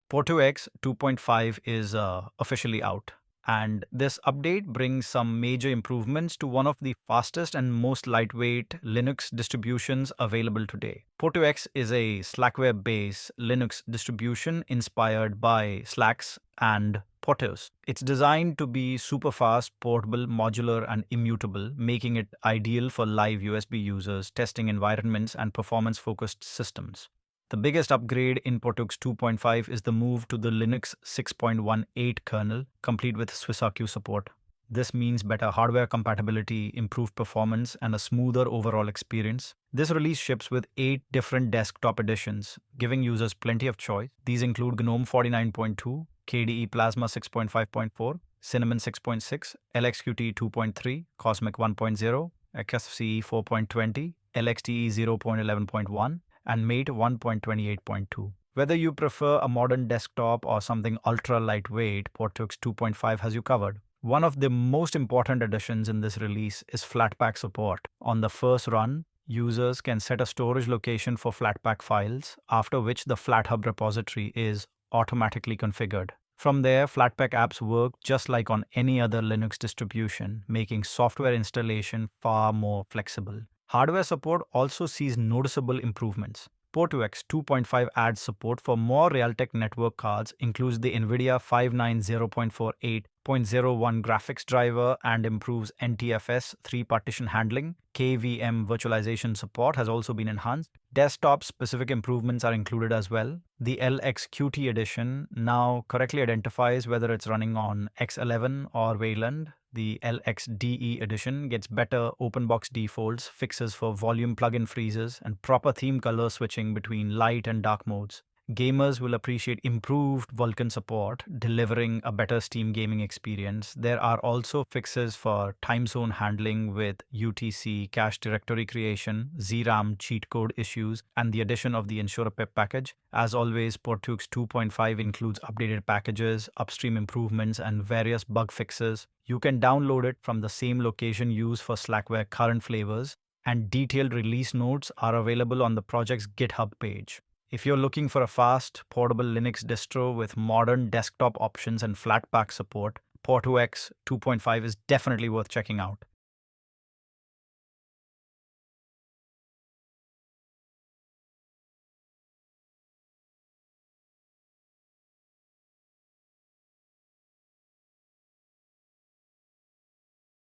PorteuX 2.5 is officially out, and this update brings some major improvements to one of the fastest and most lightweight Linux distributions available today. PorteuX is a Slackware-based Linux distribution inspired by Slacks and PorteuX. It's designed to be super fast, portable, modular, and immutable, making it ideal for live USB users, testing environments, and performance-focused systems. The biggest upgrade in PorteuX 2.5 is the move to the Linux 6.18 kernel, complete with SwissRQ support. This means better hardware compatibility, improved performance, and a smoother overall experience. This release ships with 8 different desktop editions, giving users plenty of choice. These include GNOME 49.2, KDE Plasma 6.5.4, Cinnamon 6.6, LXQT 2.3, Cosmic 1.0, Xfce 4.20, LXDE 0.11.1, and Mate 1.28.2. Whether you prefer a modern desktop or something ultra lightweight, PorteuX 2.5 has you covered. One of the most important additions in this release is Flatpak support. On the first run, users can set a storage location for Flatpak files, after which the FlatHub repository is automatically configured. From there, Flatpak apps work just like on any other Linux distribution, making software installation far more flexible. Hardware support also sees noticeable improvements. PorteuX 2.5 adds support for more Realtek network cards, includes the NVIDIA 590.48.01 graphics driver, and improves NTFS 3 partition handling. KVM virtualization support has also been enhanced. Desktop-specific improvements are included as well. The LXQT edition now correctly identifies whether it's running on X11 or Wayland. The LXDE edition gets better open-box defaults, fixes for volume plugin freezes, and proper theme color switching between light and dark modes. Gamers will appreciate improved Vulkan support, delivering a better Steam gaming experience. There are also fixes for time zone handling with UTC cache directory creation, ZRAM cheat code issues, and the addition of the Ensure pip package. As always, PorteuX 2.5 includes updated packages, upstream improvements, and various bug fixes. You can download it from the same location used for Slackware current flavors, and detailed release notes are available on the project's GitHub page. If you're looking for a fast, portable Linux distro with modern desktop options and Flatpak support, PorteuX 2.5 is definitely worth checking out.